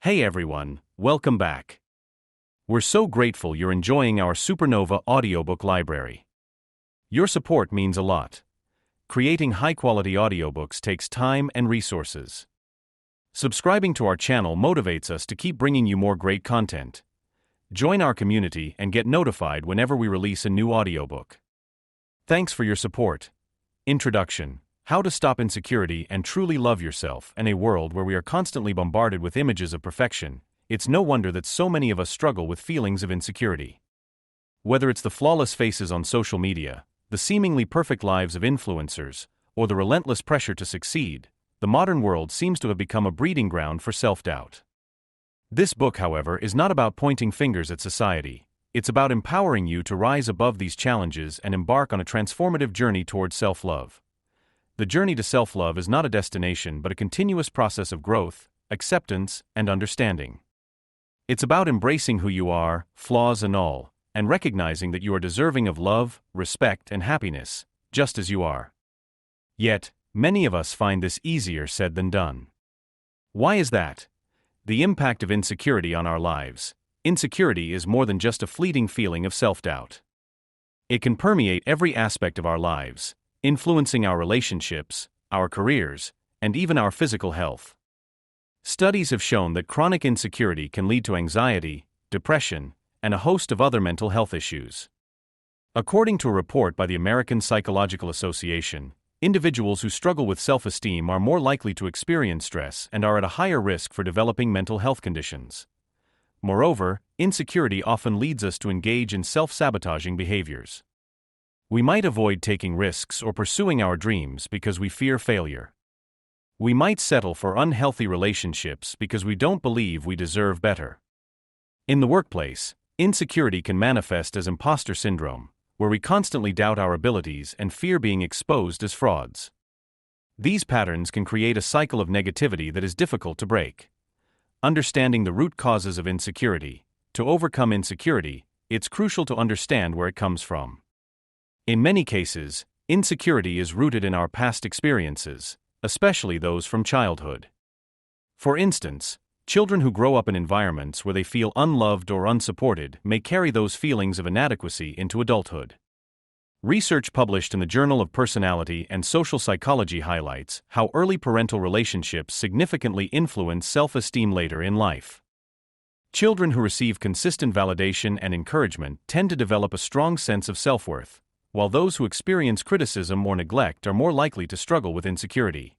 Hey everyone, welcome back. We're so grateful you're enjoying our Supernova audiobook library. Your support means a lot. Creating high-quality audiobooks takes time and resources. Subscribing to our channel motivates us to keep bringing you more great content. Join our community and get notified whenever we release a new audiobook. Thanks for your support. Introduction: How to stop insecurity and truly love yourself. In a world where we are constantly bombarded with images of perfection, it's no wonder that so many of us struggle with feelings of insecurity. Whether it's the flawless faces on social media, the seemingly perfect lives of influencers, or the relentless pressure to succeed, the modern world seems to have become a breeding ground for self-doubt. This book, however, is not about pointing fingers at society. It's about empowering you to rise above these challenges and embark on a transformative journey towards self-love. The journey to self-love is not a destination but a continuous process of growth, acceptance, and understanding. It's about embracing who you are, flaws and all, and recognizing that you are deserving of love, respect, and happiness, just as you are. Yet, many of us find this easier said than done. Why is that? The impact of insecurity on our lives. Insecurity is more than just a fleeting feeling of self-doubt. It can permeate every aspect of our lives, influencing our relationships, our careers, and even our physical health. Studies have shown that chronic insecurity can lead to anxiety, depression, and a host of other mental health issues. According to a report by the American Psychological Association, individuals who struggle with self-esteem are more likely to experience stress and are at a higher risk for developing mental health conditions. Moreover, insecurity often leads us to engage in self-sabotaging behaviors. We might avoid taking risks or pursuing our dreams because we fear failure. We might settle for unhealthy relationships because we don't believe we deserve better. In the workplace, insecurity can manifest as imposter syndrome, where we constantly doubt our abilities and fear being exposed as frauds. These patterns can create a cycle of negativity that is difficult to break. Understanding the root causes of insecurity. To overcome insecurity, it's crucial to understand where it comes from. In many cases, insecurity is rooted in our past experiences, especially those from childhood. For instance, children who grow up in environments where they feel unloved or unsupported may carry those feelings of inadequacy into adulthood. Research published in the Journal of Personality and Social Psychology highlights how early parental relationships significantly influence self-esteem later in life. Children who receive consistent validation and encouragement tend to develop a strong sense of self-worth, while those who experience criticism or neglect are more likely to struggle with insecurity.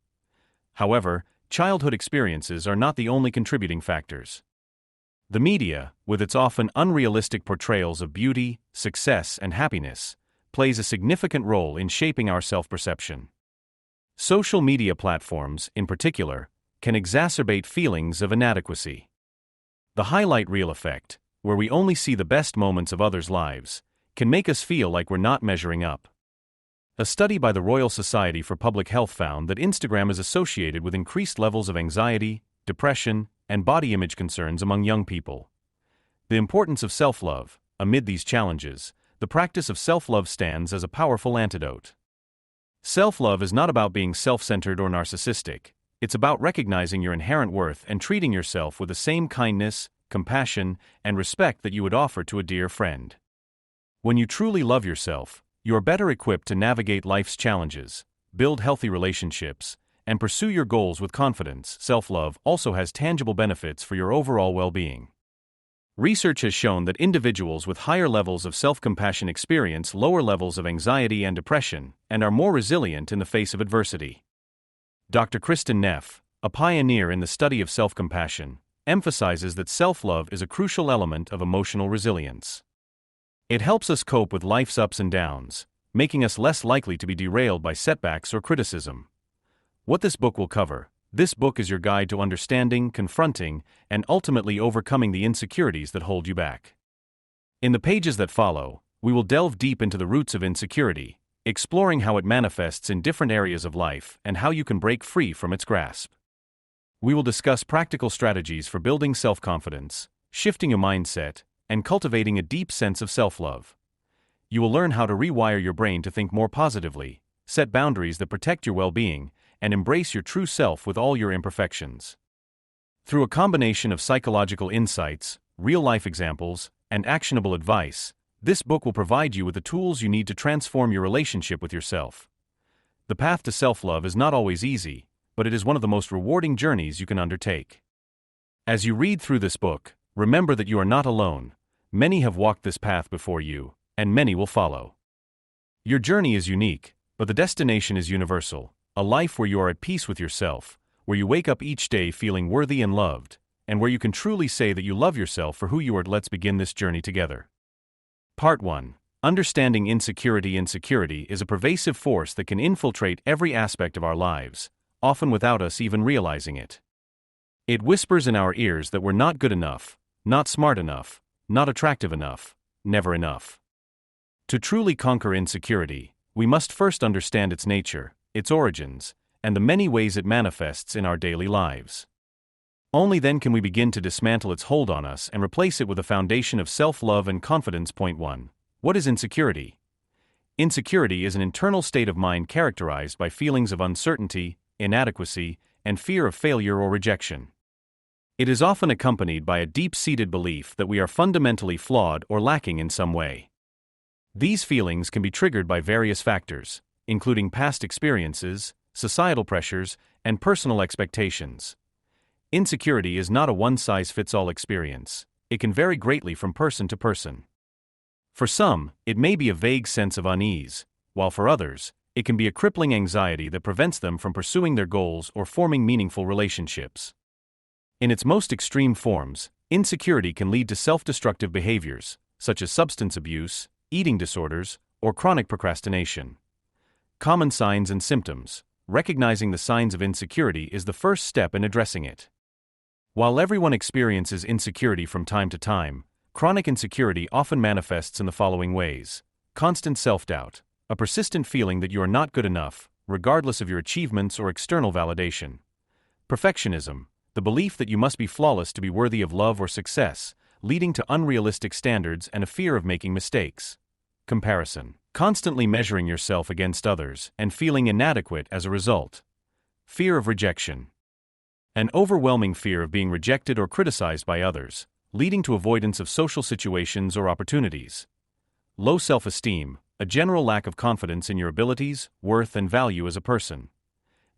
However, childhood experiences are not the only contributing factors. The media, with its often unrealistic portrayals of beauty, success, and happiness, plays a significant role in shaping our self-perception. Social media platforms, in particular, can exacerbate feelings of inadequacy. The highlight reel effect, where we only see the best moments of others' lives, can make us feel like we're not measuring up. A study by the Royal Society for Public Health found that Instagram is associated with increased levels of anxiety, depression, and body image concerns among young people. The importance of self-love. Amid these challenges, the practice of self-love stands as a powerful antidote. Self-love is not about being self-centered or narcissistic. It's about recognizing your inherent worth and treating yourself with the same kindness, compassion, and respect that you would offer to a dear friend. When you truly love yourself, you're better equipped to navigate life's challenges, build healthy relationships, and pursue your goals with confidence. Self-love also has tangible benefits for your overall well-being. Research has shown that individuals with higher levels of self-compassion experience lower levels of anxiety and depression and are more resilient in the face of adversity. Dr. Kristen Neff, a pioneer in the study of self-compassion, emphasizes that self-love is a crucial element of emotional resilience. It helps us cope with life's ups and downs, making us less likely to be derailed by setbacks or criticism. What this book will cover: this book is your guide to understanding, confronting, and ultimately overcoming the insecurities that hold you back. In the pages that follow, we will delve deep into the roots of insecurity, exploring how it manifests in different areas of life and how you can break free from its grasp. We will discuss practical strategies for building self-confidence, shifting your mindset, and cultivating a deep sense of self-love. You will learn how to rewire your brain to think more positively, set boundaries that protect your well-being, and embrace your true self with all your imperfections. Through a combination of psychological insights, real-life examples, and actionable advice, this book will provide you with the tools you need to transform your relationship with yourself. The path to self-love is not always easy, but it is one of the most rewarding journeys you can undertake. As you read through this book, remember that you are not alone. Many have walked this path before you, and many will follow. Your journey is unique, but the destination is universal, a life where you are at peace with yourself, where you wake up each day feeling worthy and loved, and where you can truly say that you love yourself for who you are. Let's begin this journey together. Part 1. Understanding insecurity. Insecurity is a pervasive force that can infiltrate every aspect of our lives, often without us even realizing it. It whispers in our ears that we're not good enough, not smart enough, not attractive enough, never enough. To truly conquer insecurity, we must first understand its nature, its origins, and the many ways it manifests in our daily lives. Only then can we begin to dismantle its hold on us and replace it with a foundation of self-love and confidence. Point 1. What is insecurity? Insecurity is an internal state of mind characterized by feelings of uncertainty, inadequacy, and fear of failure or rejection. It is often accompanied by a deep-seated belief that we are fundamentally flawed or lacking in some way. These feelings can be triggered by various factors, including past experiences, societal pressures, and personal expectations. Insecurity is not a one-size-fits-all experience. It can vary greatly from person to person. For some, it may be a vague sense of unease, while for others, it can be a crippling anxiety that prevents them from pursuing their goals or forming meaningful relationships. In its most extreme forms, insecurity can lead to self-destructive behaviors, such as substance abuse, eating disorders, or chronic procrastination. Common signs and symptoms. Recognizing the signs of insecurity is the first step in addressing it. While everyone experiences insecurity from time to time, chronic insecurity often manifests in the following ways: constant self-doubt, a persistent feeling that you are not good enough, regardless of your achievements or external validation. Perfectionism, the belief that you must be flawless to be worthy of love or success, leading to unrealistic standards and a fear of making mistakes. Comparison, constantly measuring yourself against others and feeling inadequate as a result. Fear of rejection, an overwhelming fear of being rejected or criticized by others, leading to avoidance of social situations or opportunities. Low self-esteem, a general lack of confidence in your abilities, worth, and value as a person.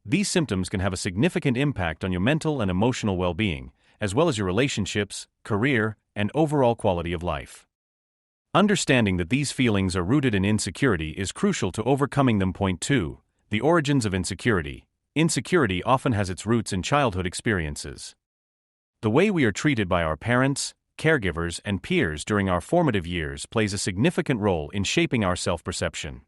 These symptoms can have a significant impact on your mental and emotional well-being, as well as your relationships, career, and overall quality of life. Understanding that these feelings are rooted in insecurity is crucial to overcoming them. Point 2. The origins of insecurity. Insecurity often has its roots in childhood experiences. The way we are treated by our parents, caregivers, and peers during our formative years plays a significant role in shaping our self-perception.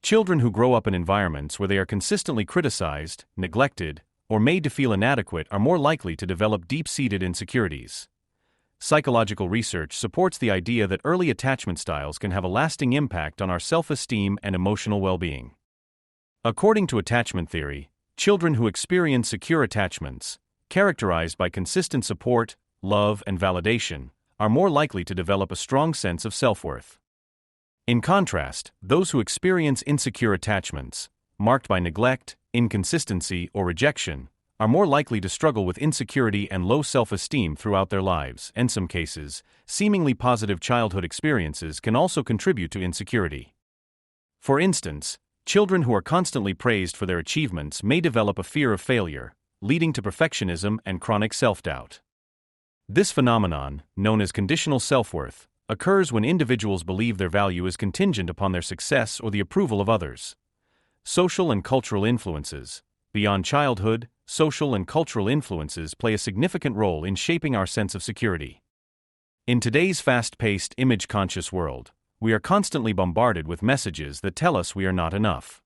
Children who grow up in environments where they are consistently criticized, neglected, or made to feel inadequate are more likely to develop deep-seated insecurities. Psychological research supports the idea that early attachment styles can have a lasting impact on our self-esteem and emotional well-being. According to attachment theory, children who experience secure attachments, characterized by consistent support, love, and validation, are more likely to develop a strong sense of self-worth. In contrast, those who experience insecure attachments, marked by neglect, inconsistency, or rejection, are more likely to struggle with insecurity and low self-esteem throughout their lives. In some cases, seemingly positive childhood experiences can also contribute to insecurity. For instance, children who are constantly praised for their achievements may develop a fear of failure, leading to perfectionism and chronic self-doubt. This phenomenon, known as conditional self-worth, occurs when individuals believe their value is contingent upon their success or the approval of others. Social and cultural influences. Beyond childhood, social and cultural influences play a significant role in shaping our sense of security. In today's fast-paced, image-conscious world, we are constantly bombarded with messages that tell us we are not enough.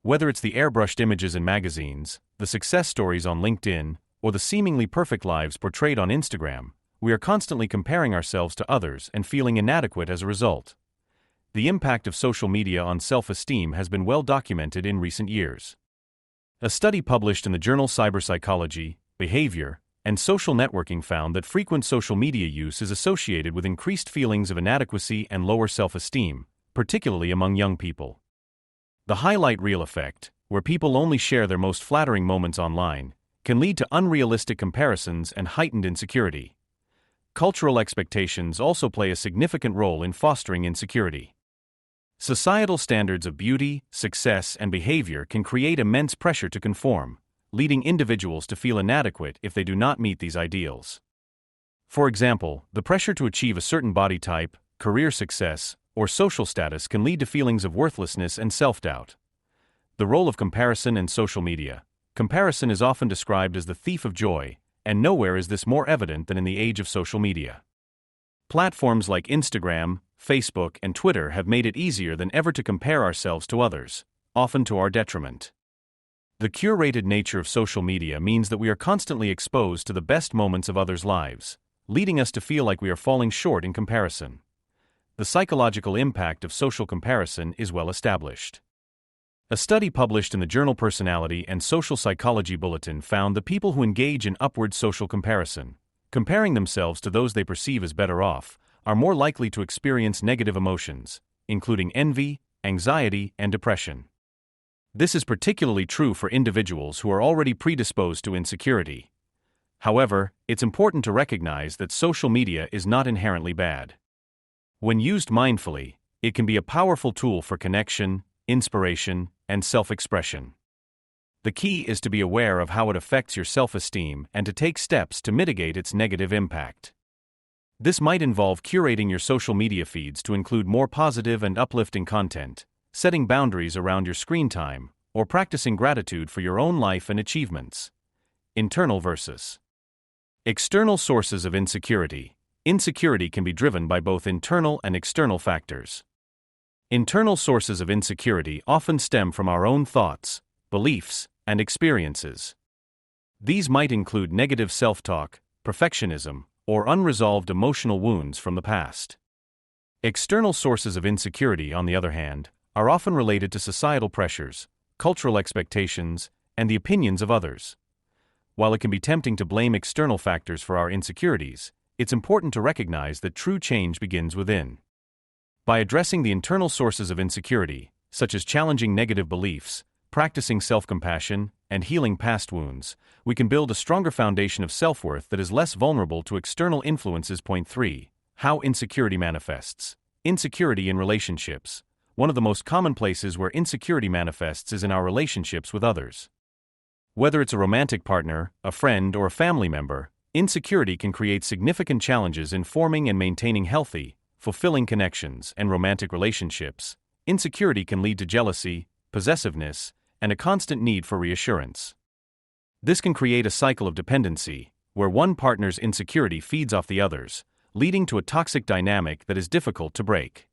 Whether it's the airbrushed images in magazines, the success stories on LinkedIn, or the seemingly perfect lives portrayed on Instagram, we are constantly comparing ourselves to others and feeling inadequate as a result. The impact of social media on self-esteem has been well documented in recent years. A study published in the journal Cyberpsychology, Behavior, and Social Networking found that frequent social media use is associated with increased feelings of inadequacy and lower self-esteem, particularly among young people. The highlight reel effect, where people only share their most flattering moments online, can lead to unrealistic comparisons and heightened insecurity. Cultural expectations also play a significant role in fostering insecurity. Societal standards of beauty, success, and behavior can create immense pressure to conform, leading individuals to feel inadequate if they do not meet these ideals. For example, the pressure to achieve a certain body type, career success, or social status can lead to feelings of worthlessness and self-doubt. The role of comparison in social media. Comparison is often described as the thief of joy, and nowhere is this more evident than in the age of social media. Platforms like Instagram, Facebook, and Twitter have made it easier than ever to compare ourselves to others, often to our detriment. The curated nature of social media means that we are constantly exposed to the best moments of others' lives, leading us to feel like we are falling short in comparison. The psychological impact of social comparison is well established. A study published in the journal Personality and Social Psychology Bulletin found that people who engage in upward social comparison, comparing themselves to those they perceive as better off, are more likely to experience negative emotions, including envy, anxiety, and depression. This is particularly true for individuals who are already predisposed to insecurity. However, it's important to recognize that social media is not inherently bad. When used mindfully, it can be a powerful tool for connection, inspiration, and self-expression. The key is to be aware of how it affects your self-esteem and to take steps to mitigate its negative impact. This might involve curating your social media feeds to include more positive and uplifting content, setting boundaries around your screen time, or practicing gratitude for your own life and achievements. Internal versus external sources of insecurity. Insecurity can be driven by both internal and external factors. Internal sources of insecurity often stem from our own thoughts, beliefs, and experiences. These might include negative self-talk, perfectionism, or unresolved emotional wounds from the past. External sources of insecurity, on the other hand, are often related to societal pressures, cultural expectations, and the opinions of others. While it can be tempting to blame external factors for our insecurities, it's important to recognize that true change begins within. By addressing the internal sources of insecurity, such as challenging negative beliefs, practicing self-compassion, and healing past wounds, we can build a stronger foundation of self-worth that is less vulnerable to external influences. Point 3. How insecurity manifests. Insecurity in relationships. One of the most common places where insecurity manifests is in our relationships with others. Whether it's a romantic partner, a friend, or a family member, insecurity can create significant challenges in forming and maintaining healthy, fulfilling connections and romantic relationships. Insecurity can lead to jealousy, possessiveness, and a constant need for reassurance. This can create a cycle of dependency, where one partner's insecurity feeds off the others, leading to a toxic dynamic that is difficult to break.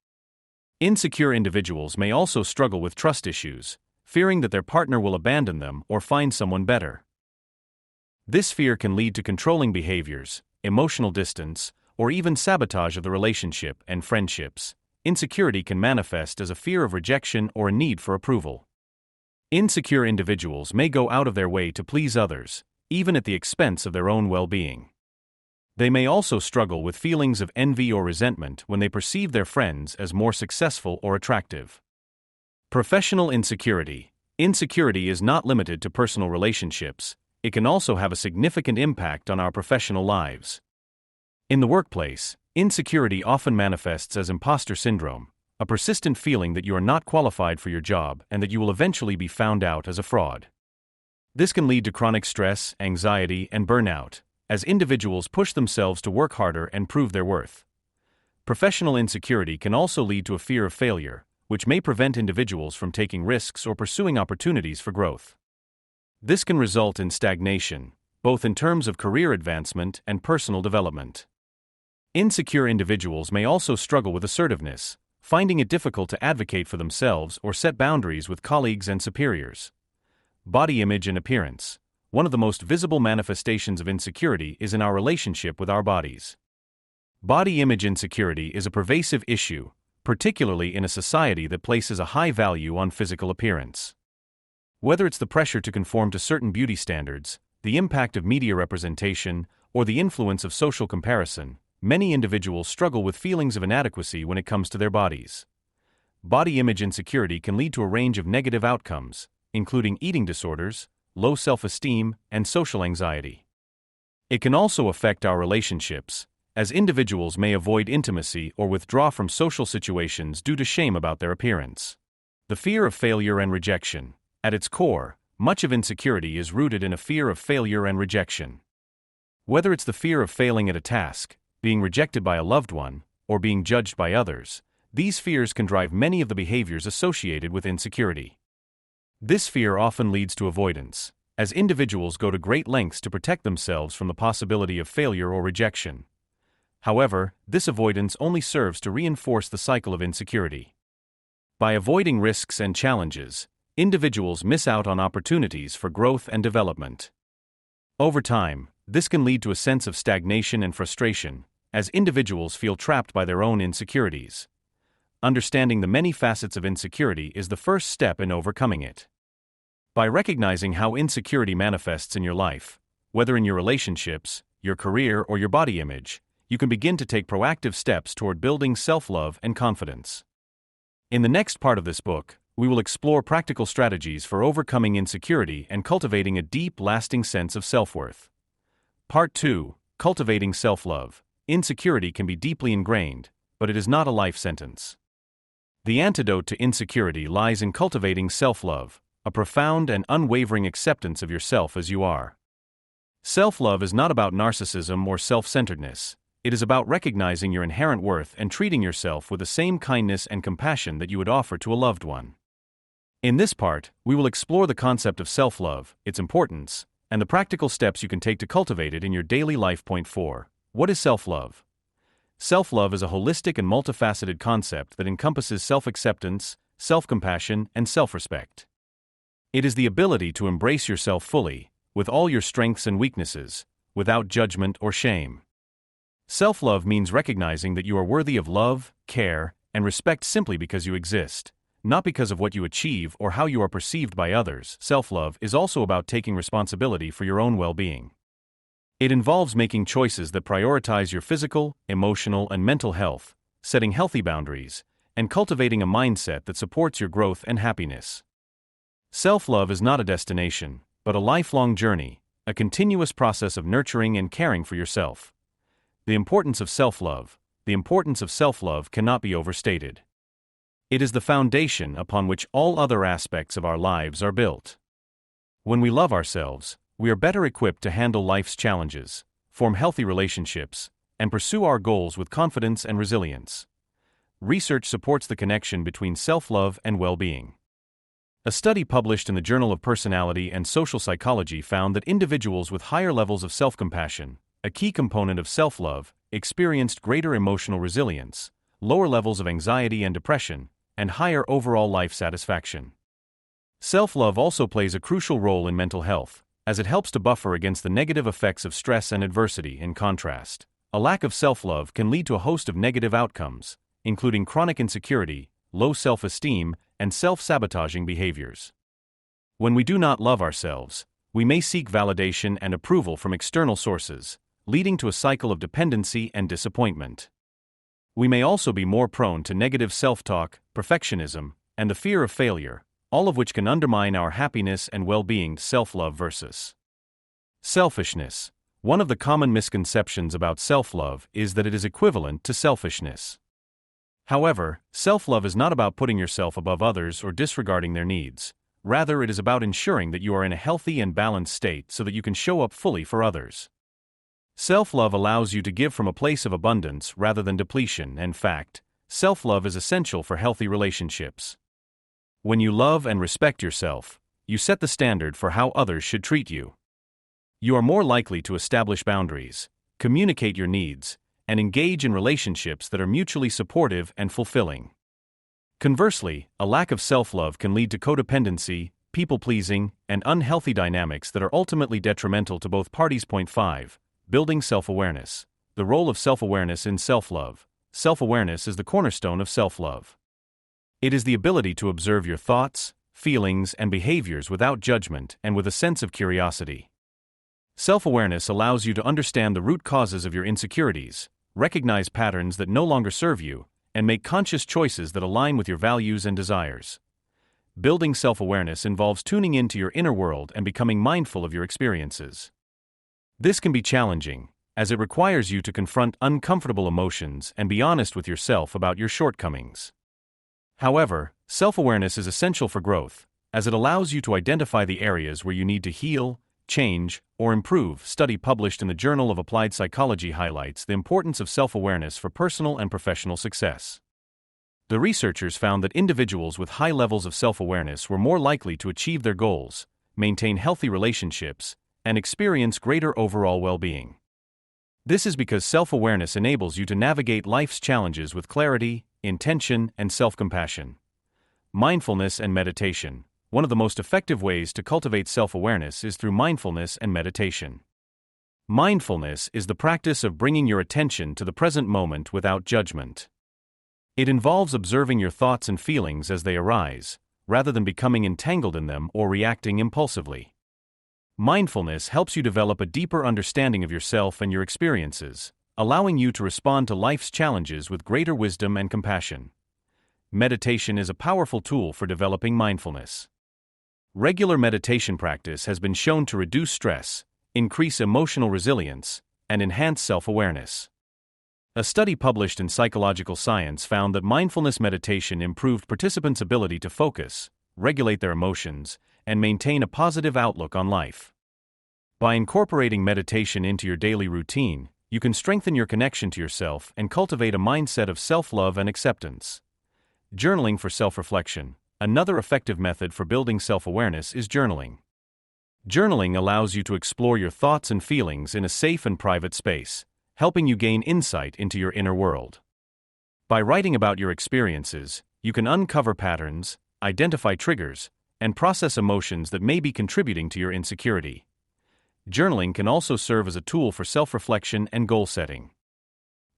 Insecure individuals may also struggle with trust issues, fearing that their partner will abandon them or find someone better. This fear can lead to controlling behaviors, emotional distance, or even sabotage of the relationship and friendships. Insecurity can manifest as a fear of rejection or a need for approval. Insecure individuals may go out of their way to please others, even at the expense of their own well-being. They may also struggle with feelings of envy or resentment when they perceive their friends as more successful or attractive. Professional insecurity. Insecurity is not limited to personal relationships, it can also have a significant impact on our professional lives. In the workplace, insecurity often manifests as imposter syndrome, a persistent feeling that you are not qualified for your job and that you will eventually be found out as a fraud. This can lead to chronic stress, anxiety, and burnout, as individuals push themselves to work harder and prove their worth. Professional insecurity can also lead to a fear of failure, which may prevent individuals from taking risks or pursuing opportunities for growth. This can result in stagnation, both in terms of career advancement and personal development. Insecure individuals may also struggle with assertiveness, finding it difficult to advocate for themselves or set boundaries with colleagues and superiors. Body image and appearance. One of the most visible manifestations of insecurity is in our relationship with our bodies. Body image insecurity is a pervasive issue, particularly in a society that places a high value on physical appearance. Whether it's the pressure to conform to certain beauty standards, the impact of media representation, or the influence of social comparison, many individuals struggle with feelings of inadequacy when it comes to their bodies. Body image insecurity can lead to a range of negative outcomes, including eating disorders, low self-esteem, and social anxiety. It can also affect our relationships, as individuals may avoid intimacy or withdraw from social situations due to shame about their appearance. The fear of failure and rejection. At its core, much of insecurity is rooted in a fear of failure and rejection. Whether it's the fear of failing at a task, being rejected by a loved one, or being judged by others, these fears can drive many of the behaviors associated with insecurity. This fear often leads to avoidance, as individuals go to great lengths to protect themselves from the possibility of failure or rejection. However, this avoidance only serves to reinforce the cycle of insecurity. By avoiding risks and challenges, individuals miss out on opportunities for growth and development. Over time, this can lead to a sense of stagnation and frustration, as individuals feel trapped by their own insecurities. Understanding the many facets of insecurity is the first step in overcoming it. By recognizing how insecurity manifests in your life, whether in your relationships, your career, or your body image, you can begin to take proactive steps toward building self-love and confidence. In the next part of this book, we will explore practical strategies for overcoming insecurity and cultivating a deep, lasting sense of self-worth. Part 2: Cultivating Self-Love. Insecurity can be deeply ingrained, but it is not a life sentence. The antidote to insecurity lies in cultivating self-love, a profound and unwavering acceptance of yourself as you are. Self-love is not about narcissism or self-centeredness. It is about recognizing your inherent worth and treating yourself with the same kindness and compassion that you would offer to a loved one. In this part, we will explore the concept of self-love, its importance, and the practical steps you can take to cultivate it in your daily life. Point 4. What is self-love? Self-love is a holistic and multifaceted concept that encompasses self-acceptance, self-compassion, and self-respect. It is the ability to embrace yourself fully, with all your strengths and weaknesses, without judgment or shame. Self-love means recognizing that you are worthy of love, care, and respect simply because you exist, not because of what you achieve or how you are perceived by others. Self-love is also about taking responsibility for your own well-being. It involves making choices that prioritize your physical, emotional, and mental health, setting healthy boundaries, and cultivating a mindset that supports your growth and happiness. Self-love is not a destination, but a lifelong journey, a continuous process of nurturing and caring for yourself. The importance of self-love cannot be overstated. It is the foundation upon which all other aspects of our lives are built. When we love ourselves, we are better equipped to handle life's challenges, form healthy relationships, and pursue our goals with confidence and resilience. Research supports the connection between self-love and well-being. A study published in the Journal of Personality and Social Psychology found that individuals with higher levels of self-compassion, a key component of self-love, experienced greater emotional resilience, lower levels of anxiety and depression, and higher overall life satisfaction. Self-love also plays a crucial role in mental health, as it helps to buffer against the negative effects of stress and adversity. In contrast, a lack of self-love can lead to a host of negative outcomes, including chronic insecurity, low self-esteem, and self-sabotaging behaviors. When we do not love ourselves, we may seek validation and approval from external sources, leading to a cycle of dependency and disappointment. We may also be more prone to negative self-talk, perfectionism, and the fear of failure, all of which can undermine our happiness and well-being. Self-love versus selfishness. One of the common misconceptions about self-love is that it is equivalent to selfishness. However, self-love is not about putting yourself above others or disregarding their needs. Rather, it is about ensuring that you are in a healthy and balanced state so that you can show up fully for others. Self-love allows you to give from a place of abundance rather than depletion. In fact, self-love is essential for healthy relationships. When you love and respect yourself, you set the standard for how others should treat you. You are more likely to establish boundaries, communicate your needs, and engage in relationships that are mutually supportive and fulfilling. Conversely, a lack of self-love can lead to codependency, people-pleasing, and unhealthy dynamics that are ultimately detrimental to both parties. Point 5. Building self-awareness. The role of self-awareness in self-love. Self-awareness is the cornerstone of self-love. It is the ability to observe your thoughts, feelings, and behaviors without judgment and with a sense of curiosity. Self-awareness allows you to understand the root causes of your insecurities, recognize patterns that no longer serve you, and make conscious choices that align with your values and desires. building self-awareness involves tuning into your inner world and becoming mindful of your experiences. This can be challenging, as it requires you to confront uncomfortable emotions and be honest with yourself about your shortcomings. However, self-awareness is essential for growth, as it allows you to identify the areas where you need to heal, change, or improve. Study published in the Journal of Applied Psychology highlights the importance of self-awareness for personal and professional success. The researchers found that individuals with high levels of self-awareness were more likely to achieve their goals, maintain healthy relationships, and experience greater overall well-being. This is because self-awareness enables you to navigate life's challenges with clarity, intention, and self-compassion. Mindfulness and meditation. One of the most effective ways to cultivate self-awareness is through mindfulness and meditation. Mindfulness is the practice of bringing your attention to the present moment without judgment. It involves observing your thoughts and feelings as they arise, rather than becoming entangled in them or reacting impulsively. Mindfulness helps you develop a deeper understanding of yourself and your experiences, allowing you to respond to life's challenges with greater wisdom and compassion. Meditation is a powerful tool for developing mindfulness. Regular meditation practice has been shown to reduce stress, increase emotional resilience, and enhance self-awareness. A study published in Psychological Science found that mindfulness meditation improved participants' ability to focus, regulate their emotions, and maintain a positive outlook on life. By incorporating meditation into your daily routine, you can strengthen your connection to yourself and cultivate a mindset of self-love and acceptance. Journaling for self-reflection. Another effective method for building self-awareness is journaling. Journaling allows you to explore your thoughts and feelings in a safe and private space, helping you gain insight into your inner world. By writing about your experiences, you can uncover patterns, identify triggers, and process emotions that may be contributing to your insecurity. Journaling can also serve as a tool for self-reflection and goal setting.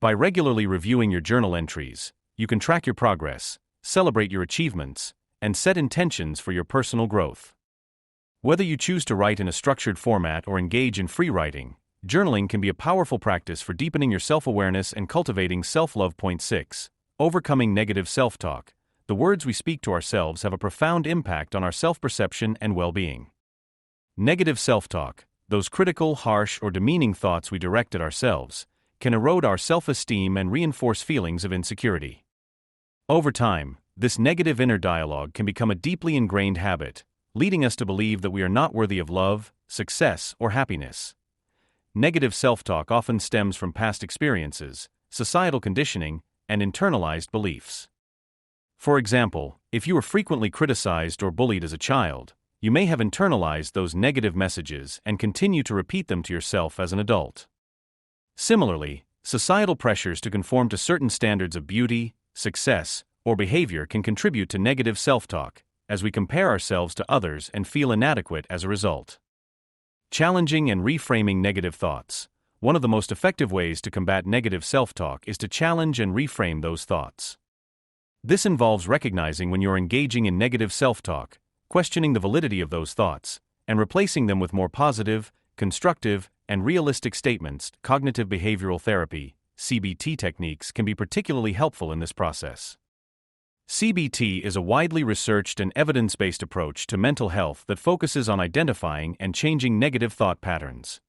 By regularly reviewing your journal entries, you can track your progress, celebrate your achievements, and set intentions for your personal growth. Whether you choose to write in a structured format or engage in free writing, journaling can be a powerful practice for deepening your self-awareness and cultivating self-love. Point 6. Overcoming negative self-talk. The words we speak to ourselves have a profound impact on our self-perception and well-being. Negative self-talk, those critical, harsh, or demeaning thoughts we direct at ourselves, can erode our self-esteem and reinforce feelings of insecurity. Over time, this negative inner dialogue can become a deeply ingrained habit, leading us to believe that we are not worthy of love, success, or happiness. Negative self-talk often stems from past experiences, societal conditioning, and internalized beliefs. For example, if you were frequently criticized or bullied as a child, you may have internalized those negative messages and continue to repeat them to yourself as an adult. Similarly, societal pressures to conform to certain standards of beauty, success, or behavior can contribute to negative self-talk, as we compare ourselves to others and feel inadequate as a result. Challenging and reframing negative thoughts. One of the most effective ways to combat negative self-talk is to challenge and reframe those thoughts. This involves recognizing when you're engaging in negative self-talk, questioning the validity of those thoughts, and replacing them with more positive, constructive, and realistic statements. Cognitive behavioral therapy, CBT techniques can be particularly helpful in this process. CBT is a widely researched and evidence-based approach to mental health that focuses on identifying and changing negative thought patterns.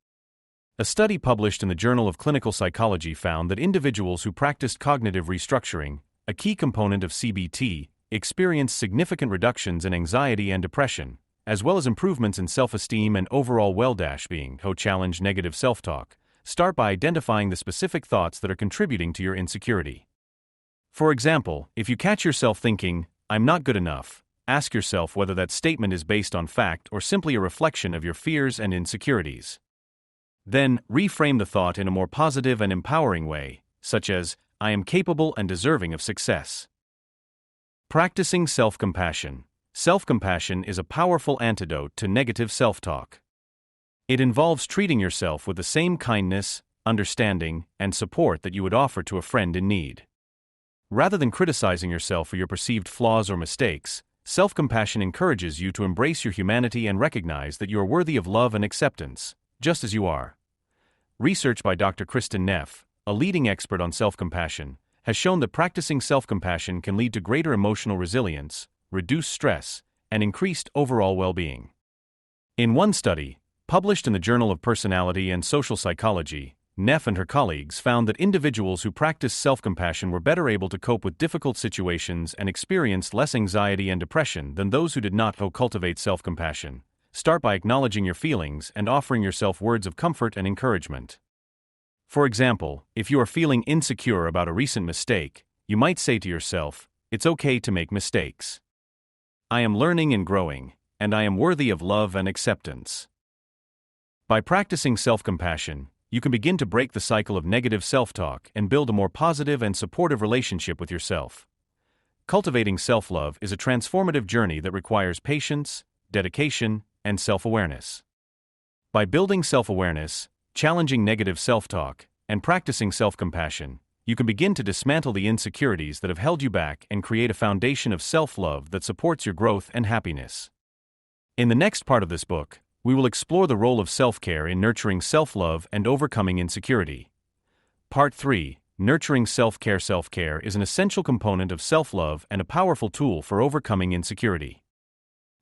A study published in the Journal of Clinical Psychology found that individuals who practiced cognitive restructuring, a key component of CBT, experienced significant reductions in anxiety and depression, as well as improvements in self-esteem and overall well-being. How challenge negative self-talk. Start by identifying the specific thoughts that are contributing to your insecurity. For example, if you catch yourself thinking, "I'm not good enough," ask yourself whether that statement is based on fact or simply a reflection of your fears and insecurities. Then, reframe the thought in a more positive and empowering way, such as, "I am capable and deserving of success." Practicing self-compassion. Self-compassion is a powerful antidote to negative self-talk. It involves treating yourself with the same kindness, understanding, and support that you would offer to a friend in need. Rather than criticizing yourself for your perceived flaws or mistakes, self-compassion encourages you to embrace your humanity and recognize that you are worthy of love and acceptance, just as you are. Research by Dr. Kristen Neff, a leading expert on self-compassion, has shown that practicing self-compassion can lead to greater emotional resilience, reduce stress, and increased overall well-being. In one study, published in the Journal of Personality and Social Psychology, Neff and her colleagues found that individuals who practiced self-compassion were better able to cope with difficult situations and experienced less anxiety and depression than those who did not. Cultivate self-compassion. Start by acknowledging your feelings and offering yourself words of comfort and encouragement. For example, if you are feeling insecure about a recent mistake, you might say to yourself, "It's okay to make mistakes. I am learning and growing, and I am worthy of love and acceptance." By practicing self-compassion, you can begin to break the cycle of negative self-talk and build a more positive and supportive relationship with yourself. Cultivating self-love is a transformative journey that requires patience, dedication, and self-awareness. By building self-awareness, challenging negative self-talk, and practicing self-compassion, you can begin to dismantle the insecurities that have held you back and create a foundation of self-love that supports your growth and happiness. In the next part of this book, we will explore the role of self-care in nurturing self-love and overcoming insecurity. Part 3, Nurturing Self-Care. Self-care is an essential component of self-love and a powerful tool for overcoming insecurity.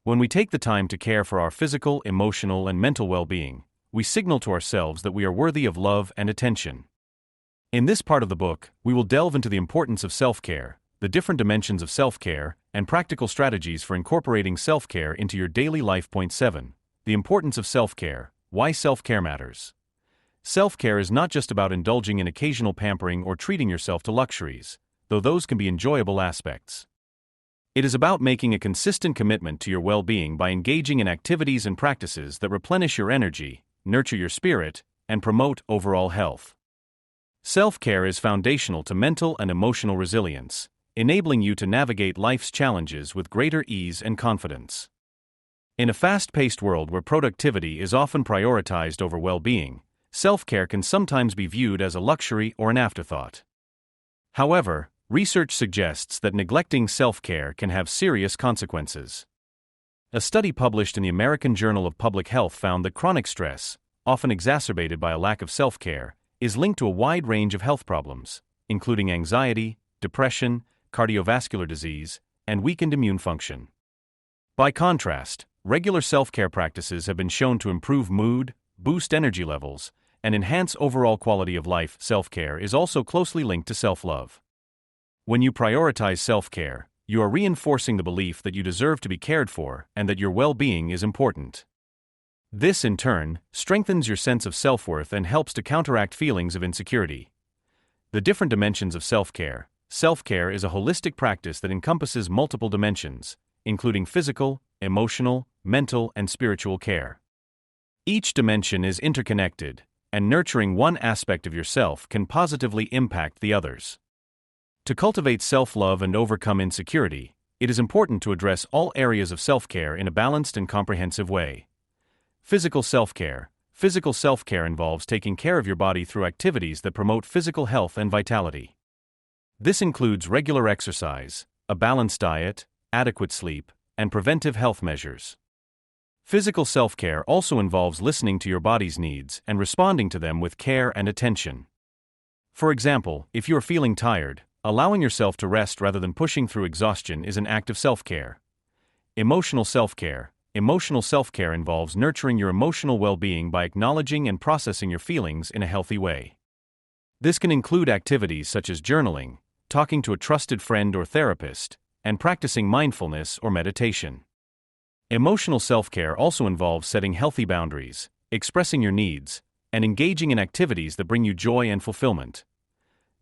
When we take the time to care for our physical, emotional, and mental well-being, we signal to ourselves that we are worthy of love and attention. In this part of the book, we will delve into the importance of self-care, the different dimensions of self-care, and practical strategies for incorporating self-care into your daily life. Point 7. The importance of self-care. Why self-care matters. Self-care is not just about indulging in occasional pampering or treating yourself to luxuries, though those can be enjoyable aspects. It is about making a consistent commitment to your well-being by engaging in activities and practices that replenish your energy, nurture your spirit, and promote overall health. Self-care is foundational to mental and emotional resilience, enabling you to navigate life's challenges with greater ease and confidence. In a fast-paced world where productivity is often prioritized over well-being, self-care can sometimes be viewed as a luxury or an afterthought. However, research suggests that neglecting self-care can have serious consequences. A study published in the American Journal of Public Health found that chronic stress, often exacerbated by a lack of self-care, is linked to a wide range of health problems, including anxiety, depression, cardiovascular disease, and weakened immune function. By contrast, regular self-care practices have been shown to improve mood, boost energy levels, and enhance overall quality of life. Self-care is also closely linked to self-love. When you prioritize self-care, you are reinforcing the belief that you deserve to be cared for and that your well-being is important. This, in turn, strengthens your sense of self-worth and helps to counteract feelings of insecurity. The different dimensions of self-care. Self-care is a holistic practice that encompasses multiple dimensions, including physical, emotional, mental, and spiritual care. Each dimension is interconnected, and nurturing one aspect of yourself can positively impact the others. To cultivate self-love and overcome insecurity, it is important to address all areas of self-care in a balanced and comprehensive way. Physical self-care. Physical self-care involves taking care of your body through activities that promote physical health and vitality. This includes regular exercise, a balanced diet, adequate sleep, and preventive health measures. Physical self-care also involves listening to your body's needs and responding to them with care and attention. For example, if you are feeling tired, allowing yourself to rest rather than pushing through exhaustion is an act of self-care. Emotional self-care. Emotional self-care involves nurturing your emotional well-being by acknowledging and processing your feelings in a healthy way. This can include activities such as journaling, talking to a trusted friend or therapist, and practicing mindfulness or meditation. Emotional self-care also involves setting healthy boundaries, expressing your needs, and engaging in activities that bring you joy and fulfillment.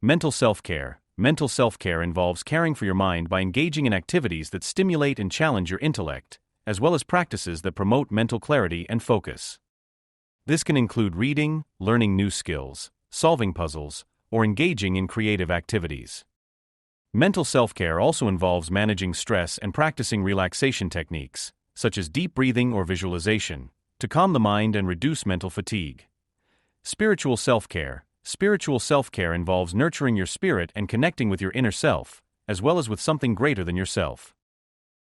Mental self-care. Mental self-care involves caring for your mind by engaging in activities that stimulate and challenge your intellect, as well as practices that promote mental clarity and focus. This can include reading, learning new skills, solving puzzles, or engaging in creative activities. Mental self-care also involves managing stress and practicing relaxation techniques, such as deep breathing or visualization, to calm the mind and reduce mental fatigue. Spiritual self-care. Spiritual self-care involves nurturing your spirit and connecting with your inner self, as well as with something greater than yourself.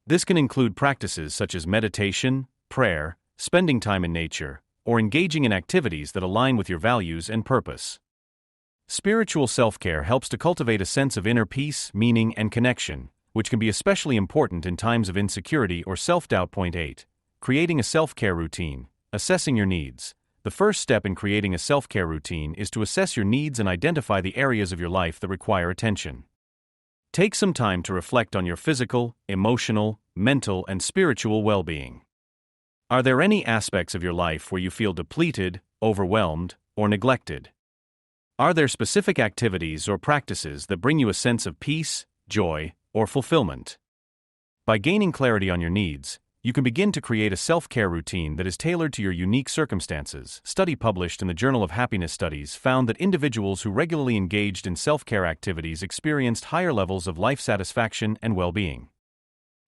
This can include practices such as meditation, prayer, spending time in nature, or engaging in activities that align with your values and purpose. Spiritual self-care helps to cultivate a sense of inner peace, meaning, and connection, which can be especially important in times of insecurity or self-doubt. Point 8. Creating a self-care routine. Assessing your needs. The first step in creating a self-care routine is to assess your needs and identify the areas of your life that require attention. Take some time to reflect on your physical, emotional, mental, and spiritual well-being. Are there any aspects of your life where you feel depleted, overwhelmed, or neglected? Are there specific activities or practices that bring you a sense of peace, joy, or fulfillment? By gaining clarity on your needs, you can begin to create a self-care routine that is tailored to your unique circumstances. A study published in the Journal of Happiness Studies found that individuals who regularly engaged in self-care activities experienced higher levels of life satisfaction and well-being.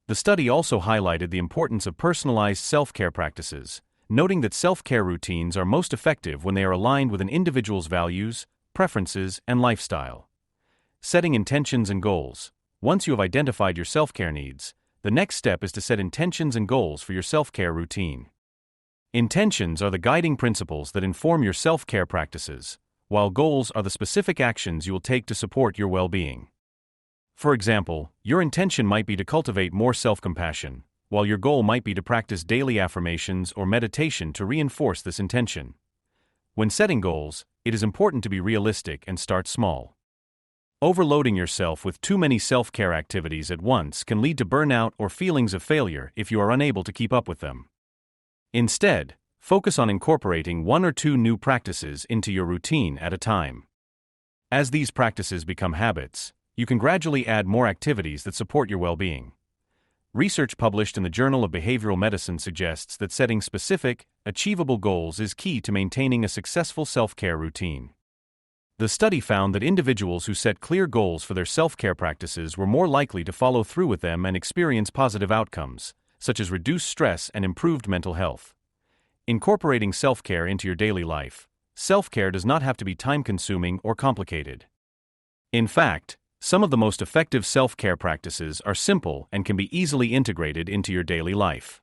The study also highlighted the importance of personalized self-care practices, noting that self-care routines are most effective when they are aligned with an individual's values, preferences, and lifestyle. Setting intentions and goals. Once you have identified your self-care needs, the next step is to set intentions and goals for your self-care routine. Intentions are the guiding principles that inform your self-care practices, while goals are the specific actions you will take to support your well-being. For example, your intention might be to cultivate more self-compassion, while your goal might be to practice daily affirmations or meditation to reinforce this intention. When setting goals, it is important to be realistic and start small. Overloading yourself with too many self-care activities at once can lead to burnout or feelings of failure if you are unable to keep up with them. Instead, focus on incorporating 1 or 2 new practices into your routine at a time. As these practices become habits, you can gradually add more activities that support your well-being. Research published in the Journal of Behavioral Medicine suggests that setting specific, achievable goals is key to maintaining a successful self-care routine. The study found that individuals who set clear goals for their self-care practices were more likely to follow through with them and experience positive outcomes, such as reduced stress and improved mental health. Incorporating self-care into your daily life. Self-care does not have to be time-consuming or complicated. In fact, some of the most effective self-care practices are simple and can be easily integrated into your daily life.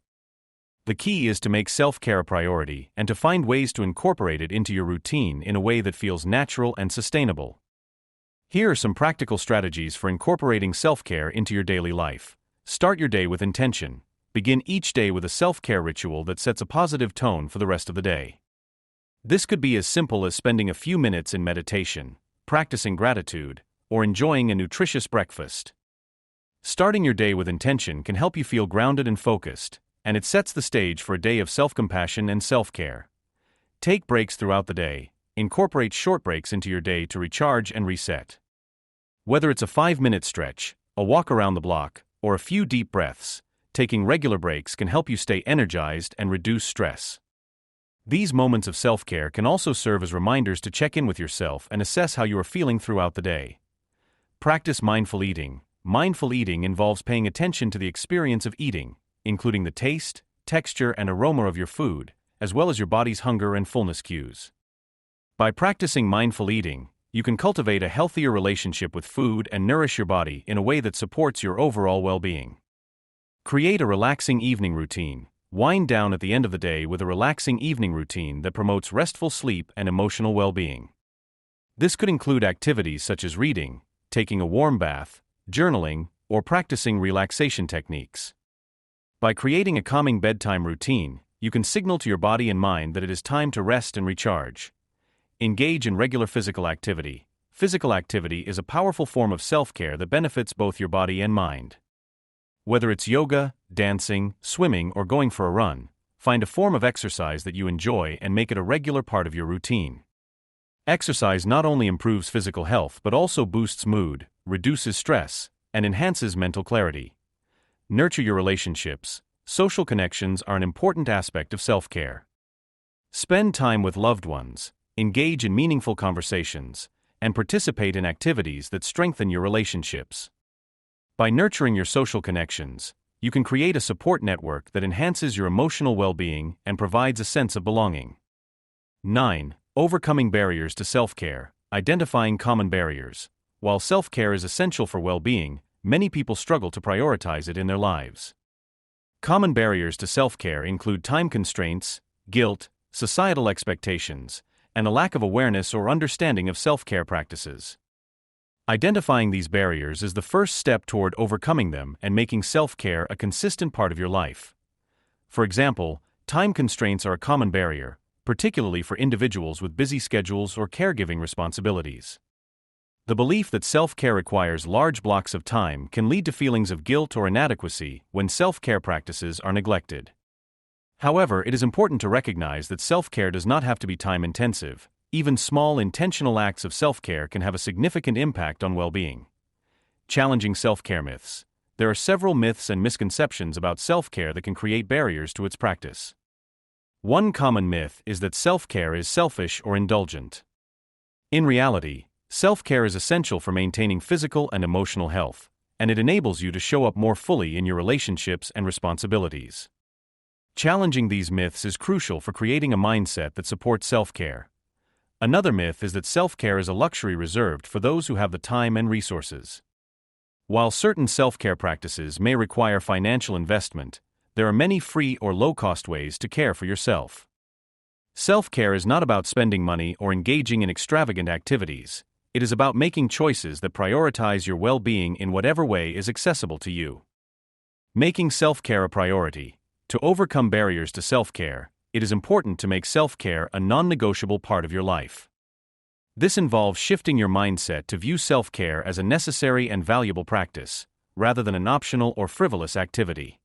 The key is to make self-care a priority and to find ways to incorporate it into your routine in a way that feels natural and sustainable. Here are some practical strategies for incorporating self-care into your daily life. Start your day with intention. Begin each day with a self-care ritual that sets a positive tone for the rest of the day. This could be as simple as spending a few minutes in meditation, practicing gratitude, or enjoying a nutritious breakfast. Starting your day with intention can help you feel grounded and focused, and it sets the stage for a day of self-compassion and self-care. Take breaks throughout the day. Incorporate short breaks into your day to recharge and reset. Whether it's a 5-minute stretch, a walk around the block, or a few deep breaths, taking regular breaks can help you stay energized and reduce stress. These moments of self-care can also serve as reminders to check in with yourself and assess how you are feeling throughout the day. Practice mindful eating. Mindful eating involves paying attention to the experience of eating, including the taste, texture, and aroma of your food, as well as your body's hunger and fullness cues. By practicing mindful eating, you can cultivate a healthier relationship with food and nourish your body in a way that supports your overall well-being. Create a relaxing evening routine. Wind down at the end of the day with a relaxing evening routine that promotes restful sleep and emotional well-being. This could include activities such as reading, taking a warm bath, journaling, or practicing relaxation techniques. By creating a calming bedtime routine, you can signal to your body and mind that it is time to rest and recharge. Engage in regular physical activity. Physical activity is a powerful form of self-care that benefits both your body and mind. Whether it's yoga, dancing, swimming, or going for a run, find a form of exercise that you enjoy and make it a regular part of your routine. Exercise not only improves physical health but also boosts mood, reduces stress, and enhances mental clarity. Nurture your relationships. Social connections are an important aspect of self-care. Spend time with loved ones, engage in meaningful conversations, and participate in activities that strengthen your relationships. By nurturing your social connections, you can create a support network that enhances your emotional well-being and provides a sense of belonging. 9. Overcoming barriers to self-care. Identifying common barriers. While self-care is essential for well-being, many people struggle to prioritize it in their lives. Common barriers to self-care include time constraints, guilt, societal expectations, and a lack of awareness or understanding of self-care practices. Identifying these barriers is the first step toward overcoming them and making self-care a consistent part of your life. For example, time constraints are a common barrier, particularly for individuals with busy schedules or caregiving responsibilities. The belief that self-care requires large blocks of time can lead to feelings of guilt or inadequacy when self-care practices are neglected. However, it is important to recognize that self-care does not have to be time-intensive. Even small intentional acts of self-care can have a significant impact on well-being. Challenging self-care myths. There are several myths and misconceptions about self-care that can create barriers to its practice. One common myth is that self-care is selfish or indulgent. In reality, self-care is essential for maintaining physical and emotional health, and it enables you to show up more fully in your relationships and responsibilities. Challenging these myths is crucial for creating a mindset that supports self-care. Another myth is that self-care is a luxury reserved for those who have the time and resources. While certain self-care practices may require financial investment, there are many free or low-cost ways to care for yourself. Self-care is not about spending money or engaging in extravagant activities. It is about making choices that prioritize your well-being in whatever way is accessible to you. Making self-care a priority. To overcome barriers to self-care, it is important to make self-care a non-negotiable part of your life. This involves shifting your mindset to view self-care as a necessary and valuable practice, rather than an optional or frivolous activity.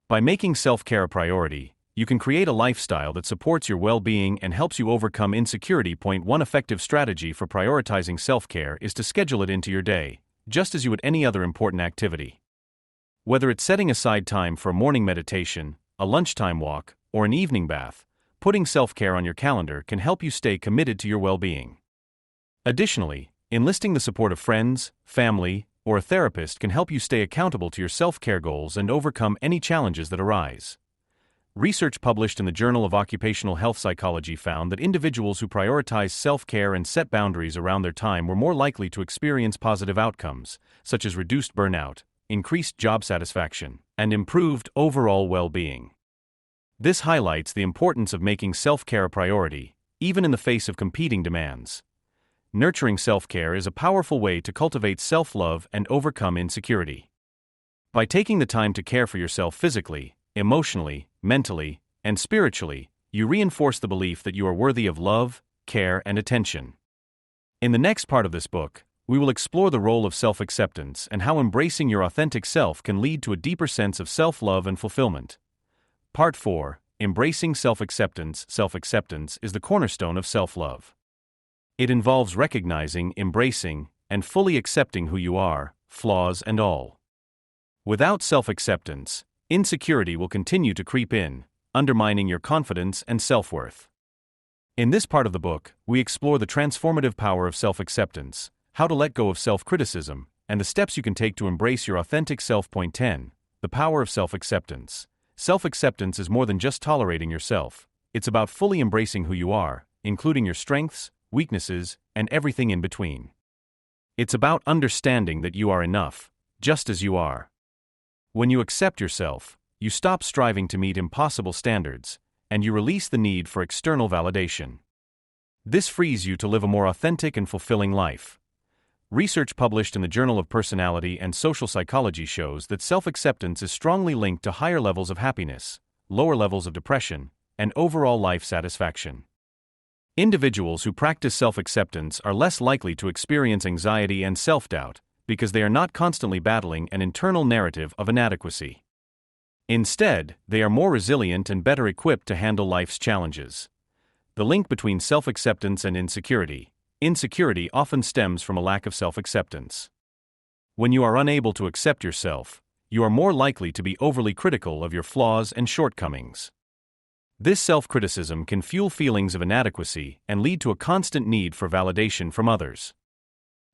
By making self-care a priority, you can create a lifestyle that supports your well-being and helps you overcome insecurity. One effective strategy for prioritizing self-care is to schedule it into your day, just as you would any other important activity. Whether it's setting aside time for a morning meditation, a lunchtime walk, or an evening bath, putting self-care on your calendar can help you stay committed to your well-being. Additionally, enlisting the support of friends, family, or a therapist can help you stay accountable to your self-care goals and overcome any challenges that arise. Research published in the Journal of Occupational Health Psychology found that individuals who prioritize self-care and set boundaries around their time were more likely to experience positive outcomes, such as reduced burnout, increased job satisfaction, and improved overall well-being. This highlights the importance of making self-care a priority, even in the face of competing demands. Nurturing self-care is a powerful way to cultivate self-love and overcome insecurity. By taking the time to care for yourself physically, emotionally, mentally, and spiritually, you reinforce the belief that you are worthy of love, care, and attention. In the next part of this book, we will explore the role of self-acceptance and how embracing your authentic self can lead to a deeper sense of self-love and fulfillment. Part 4. Embracing self-acceptance. Self-acceptance is the cornerstone of self-love. It involves recognizing, embracing, and fully accepting who you are, flaws and all. Without self-acceptance, insecurity will continue to creep in, undermining your confidence and self-worth. In this part of the book, we explore the transformative power of self-acceptance, how to let go of self-criticism, and the steps you can take to embrace your authentic self. Point 10. The power of self-acceptance. Self-acceptance is more than just tolerating yourself. It's about fully embracing who you are, including your strengths, weaknesses, and everything in between. It's about understanding that you are enough, just as you are. When you accept yourself, you stop striving to meet impossible standards, and you release the need for external validation. This frees you to live a more authentic and fulfilling life. Research published in the Journal of Personality and Social Psychology shows that self-acceptance is strongly linked to higher levels of happiness, lower levels of depression, and overall life satisfaction. Individuals who practice self-acceptance are less likely to experience anxiety and self-doubt because they are not constantly battling an internal narrative of inadequacy. Instead, they are more resilient and better equipped to handle life's challenges. The link between self-acceptance and insecurity. Insecurity often stems from a lack of self-acceptance. When you are unable to accept yourself, you are more likely to be overly critical of your flaws and shortcomings. This self-criticism can fuel feelings of inadequacy and lead to a constant need for validation from others.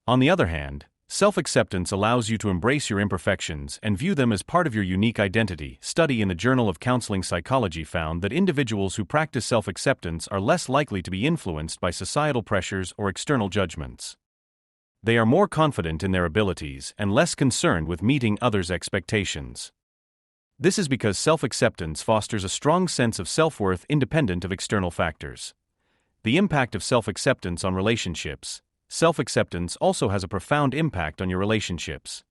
On the other hand, self-acceptance allows you to embrace your imperfections and view them as part of your unique identity. Study in the Journal of Counseling Psychology found that individuals who practice self-acceptance are less likely to be influenced by societal pressures or external judgments. They are more confident in their abilities and less concerned with meeting others' expectations. This is because self-acceptance fosters a strong sense of self-worth independent of external factors. The impact of self-acceptance on relationships. self-acceptance also has a profound impact on your relationships.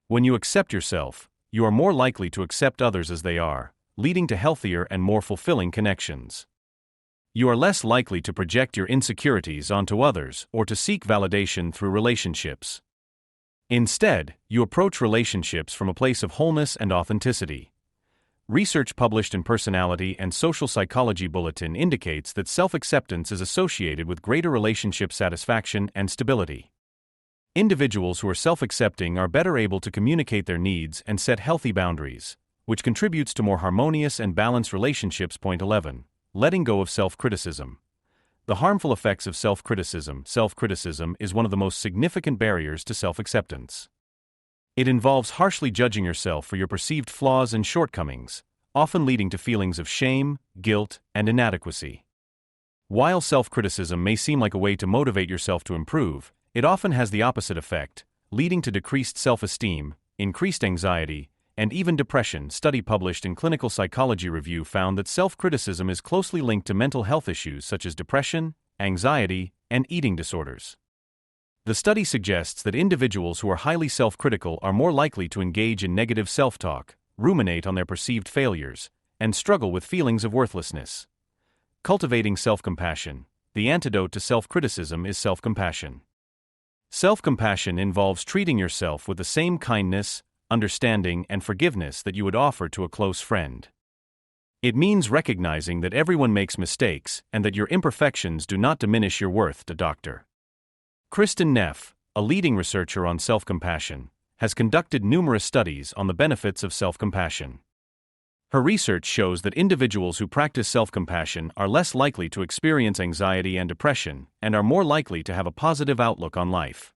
When you accept yourself, you are more likely to accept others as they are, leading to healthier and more fulfilling connections. You are less likely to project your insecurities onto others or to seek validation through relationships. Instead, you approach relationships from a place of wholeness and authenticity. Research published in Personality and Social Psychology Bulletin indicates that self-acceptance is associated with greater relationship satisfaction and stability. Individuals who are self-accepting are better able to communicate their needs and set healthy boundaries, which contributes to more harmonious and balanced relationships. Point 11. Letting go of self-criticism. The harmful effects of self-criticism. Self-criticism is one of the most significant barriers to self-acceptance. It involves harshly judging yourself for your perceived flaws and shortcomings, often leading to feelings of shame, guilt, and inadequacy. While self-criticism may seem like a way to motivate yourself to improve, it often has the opposite effect, leading to decreased self-esteem, increased anxiety, and even depression. Study published in Clinical Psychology Review found that self-criticism is closely linked to mental health issues such as depression, anxiety, and eating disorders. The study suggests that individuals who are highly self-critical are more likely to engage in negative self-talk, ruminate on their perceived failures, and struggle with feelings of worthlessness. Cultivating self-compassion. The antidote to self-criticism is self-compassion. Self-compassion involves treating yourself with the same kindness, understanding, and forgiveness that you would offer to a close friend. It means recognizing that everyone makes mistakes and that your imperfections do not diminish your worth. Dr. Kristen Neff, a leading researcher on self-compassion, has conducted numerous studies on the benefits of self-compassion. Her research shows that individuals who practice self-compassion are less likely to experience anxiety and depression and are more likely to have a positive outlook on life.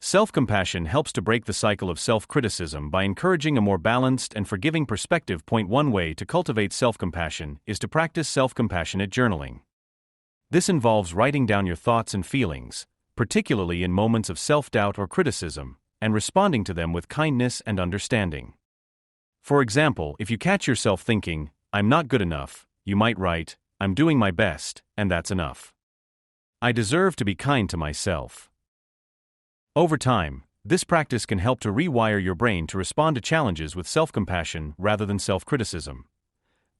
Self-compassion helps to break the cycle of self-criticism by encouraging a more balanced and forgiving perspective. One way to cultivate self-compassion is to practice self-compassionate journaling. This involves writing down your thoughts and feelings, particularly in moments of self-doubt or criticism, and responding to them with kindness and understanding. For example, if you catch yourself thinking, "I'm not good enough," you might write, "I'm doing my best, and that's enough. I deserve to be kind to myself." Over time, this practice can help to rewire your brain to respond to challenges with self-compassion rather than self-criticism.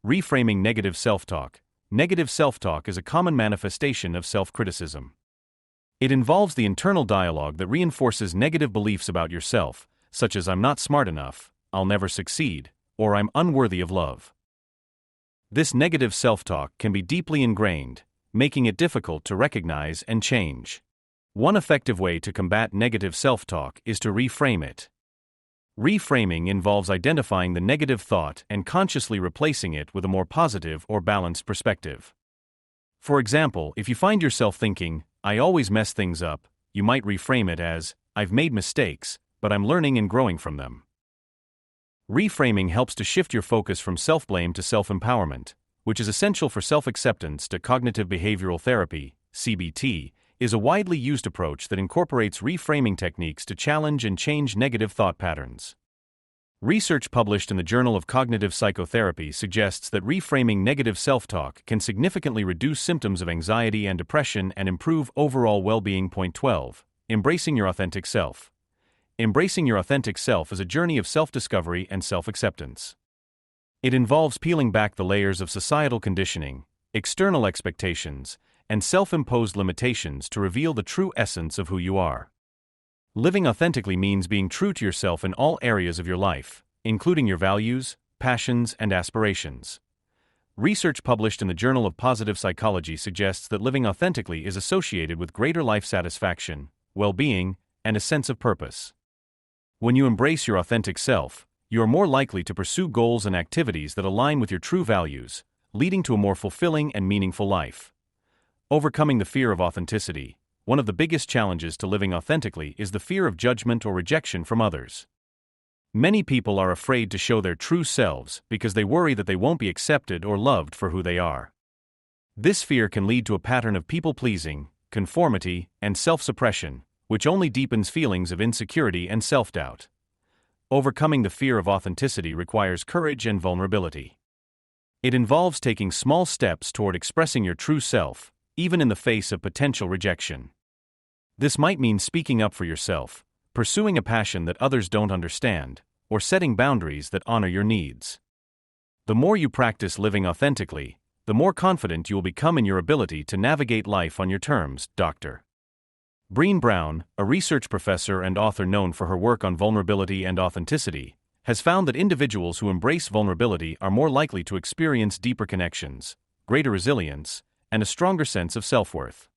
Reframing negative self-talk. Negative self-talk is a common manifestation of self-criticism. It involves the internal dialogue that reinforces negative beliefs about yourself, such as "I'm not smart enough," "I'll never succeed," or "I'm unworthy of love." This negative self-talk can be deeply ingrained, making it difficult to recognize and change. One effective way to combat negative self-talk is to reframe it. Reframing involves identifying the negative thought and consciously replacing it with a more positive or balanced perspective. For example, if you find yourself thinking, "I always mess things up," you might reframe it as, "I've made mistakes, but I'm learning and growing from them." Reframing helps to shift your focus from self-blame to self-empowerment, which is essential for self-acceptance. Cognitive behavioral therapy, CBT, is a widely used approach that incorporates reframing techniques to challenge and change negative thought patterns. Research published in the Journal of Cognitive Psychotherapy suggests that reframing negative self-talk can significantly reduce symptoms of anxiety and depression and improve overall well-being. 12. Embracing your authentic self. Embracing your authentic self is a journey of self-discovery and self-acceptance. It involves peeling back the layers of societal conditioning, external expectations, and self-imposed limitations to reveal the true essence of who you are. Living authentically means being true to yourself in all areas of your life, including your values, passions, and aspirations. Research published in the Journal of Positive Psychology suggests that living authentically is associated with greater life satisfaction, well-being, and a sense of purpose. When you embrace your authentic self, you are more likely to pursue goals and activities that align with your true values, leading to a more fulfilling and meaningful life. Overcoming the fear of authenticity. One of the biggest challenges to living authentically is the fear of judgment or rejection from others. Many people are afraid to show their true selves because they worry that they won't be accepted or loved for who they are. This fear can lead to a pattern of people-pleasing, conformity, and self-suppression, which only deepens feelings of insecurity and self-doubt. Overcoming the fear of authenticity requires courage and vulnerability. It involves taking small steps toward expressing your true self, even in the face of potential rejection. This might mean speaking up for yourself, pursuing a passion that others don't understand, or setting boundaries that honor your needs. The more you practice living authentically, the more confident you will become in your ability to navigate life on your terms. Dr. Brené Brown, a research professor and author known for her work on vulnerability and authenticity, has found that individuals who embrace vulnerability are more likely to experience deeper connections, greater resilience, and a stronger sense of self-worth.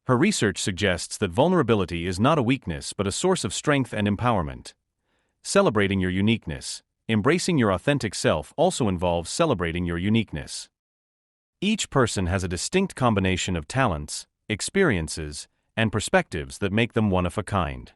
Her research suggests that vulnerability is not a weakness but a source of strength and empowerment. Celebrating your uniqueness, embracing your authentic self also involves celebrating your uniqueness. Each person has a distinct combination of talents, experiences, and perspectives that make them one of a kind.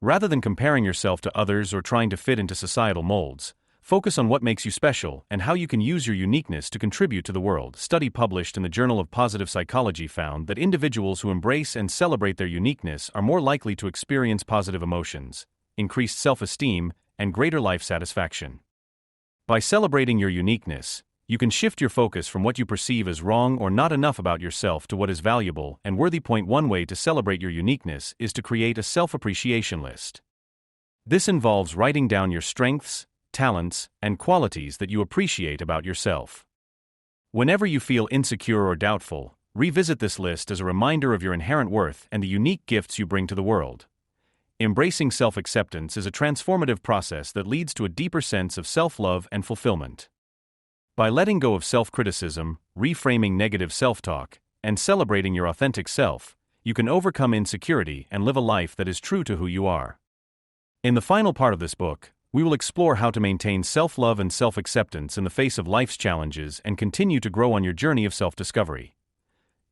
Rather than comparing yourself to others or trying to fit into societal molds, focus on what makes you special and how you can use your uniqueness to contribute to the world. A study published in the Journal of Positive Psychology found that individuals who embrace and celebrate their uniqueness are more likely to experience positive emotions, increased self-esteem, and greater life satisfaction. By celebrating your uniqueness, you can shift your focus from what you perceive as wrong or not enough about yourself to what is valuable and worthy. One way to celebrate your uniqueness is to create a self-appreciation list. This involves writing down your strengths, talents, and qualities that you appreciate about yourself. Whenever you feel insecure or doubtful, revisit this list as a reminder of your inherent worth and the unique gifts you bring to the world. Embracing self-acceptance is a transformative process that leads to a deeper sense of self-love and fulfillment. By letting go of self-criticism, reframing negative self-talk, and celebrating your authentic self, you can overcome insecurity and live a life that is true to who you are. In the final part of this book, we will explore how to maintain self-love and self-acceptance in the face of life's challenges and continue to grow on your journey of self-discovery.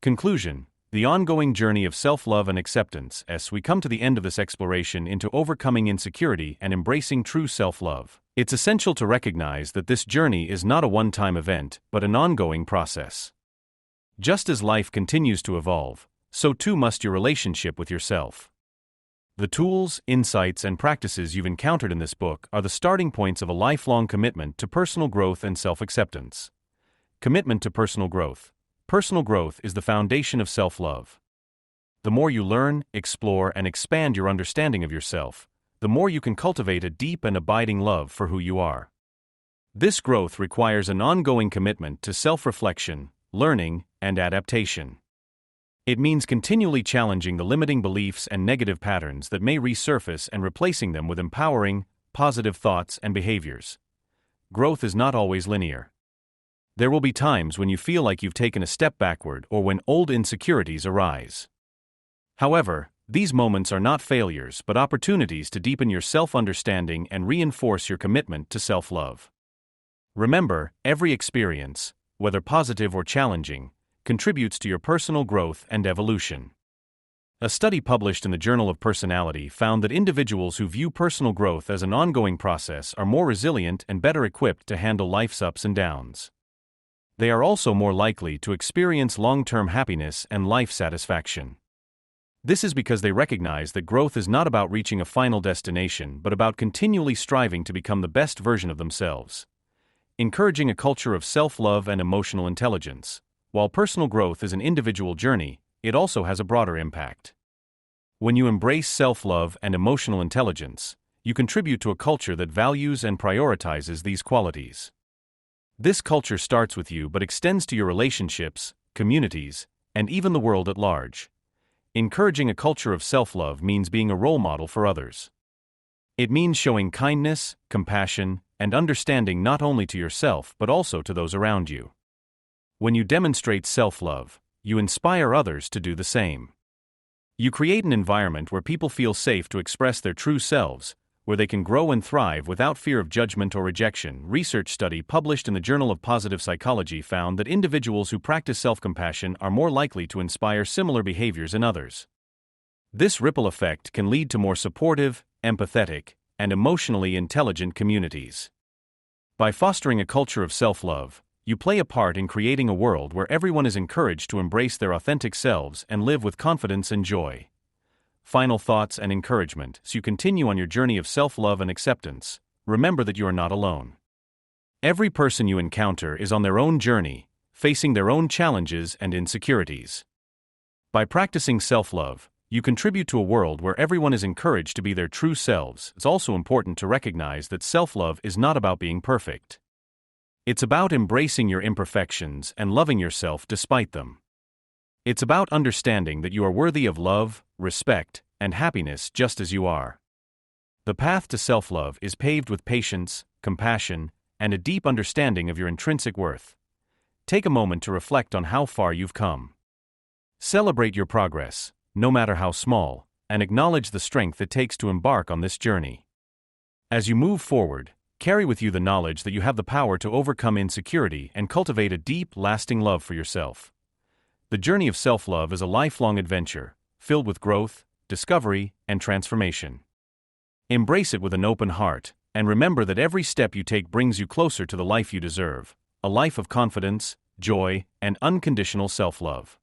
Conclusion: the ongoing journey of self-love and acceptance. As we come to the end of this exploration into overcoming insecurity and embracing true self-love, it's essential to recognize that this journey is not a one-time event, but an ongoing process. Just as life continues to evolve, so too must your relationship with yourself. The tools, insights, and practices you've encountered in this book are the starting points of a lifelong commitment to personal growth and self-acceptance. Commitment to personal growth. Personal growth is the foundation of self-love. The more you learn, explore, and expand your understanding of yourself, the more you can cultivate a deep and abiding love for who you are. This growth requires an ongoing commitment to self-reflection, learning, and adaptation. It means continually challenging the limiting beliefs and negative patterns that may resurface and replacing them with empowering, positive thoughts and behaviors. Growth is not always linear. There will be times when you feel like you've taken a step backward or when old insecurities arise. However, these moments are not failures but opportunities to deepen your self-understanding and reinforce your commitment to self-love. Remember, every experience, whether positive or challenging, contributes to your personal growth and evolution. A study published in the Journal of Personality found that individuals who view personal growth as an ongoing process are more resilient and better equipped to handle life's ups and downs. They are also more likely to experience long-term happiness and life satisfaction. This is because they recognize that growth is not about reaching a final destination but about continually striving to become the best version of themselves. Encouraging a culture of self-love and emotional intelligence. While personal growth is an individual journey, it also has a broader impact. When you embrace self-love and emotional intelligence, you contribute to a culture that values and prioritizes these qualities. This culture starts with you but extends to your relationships, communities, and even the world at large. Encouraging a culture of self-love means being a role model for others. It means showing kindness, compassion, and understanding not only to yourself but also to those around you. When you demonstrate self-love, you inspire others to do the same. You create an environment where people feel safe to express their true selves, where they can grow and thrive without fear of judgment or rejection. Research study published in the Journal of Positive Psychology found that individuals who practice self-compassion are more likely to inspire similar behaviors in others. This ripple effect can lead to more supportive, empathetic, and emotionally intelligent communities. By fostering a culture of self-love, you play a part in creating a world where everyone is encouraged to embrace their authentic selves and live with confidence and joy. Final thoughts and encouragement. As you continue on your journey of self-love and acceptance, remember that you are not alone. Every person you encounter is on their own journey, facing their own challenges and insecurities. By practicing self-love, you contribute to a world where everyone is encouraged to be their true selves. It's also important to recognize that self-love is not about being perfect. It's about embracing your imperfections and loving yourself despite them. It's about understanding that you are worthy of love, respect, and happiness just as you are. The path to self-love is paved with patience, compassion, and a deep understanding of your intrinsic worth. Take a moment to reflect on how far you've come. Celebrate your progress, no matter how small, and acknowledge the strength it takes to embark on this journey. As you move forward, carry with you the knowledge that you have the power to overcome insecurity and cultivate a deep, lasting love for yourself. The journey of self-love is a lifelong adventure, filled with growth, discovery, and transformation. Embrace it with an open heart, and remember that every step you take brings you closer to the life you deserve, a life of confidence, joy, and unconditional self-love.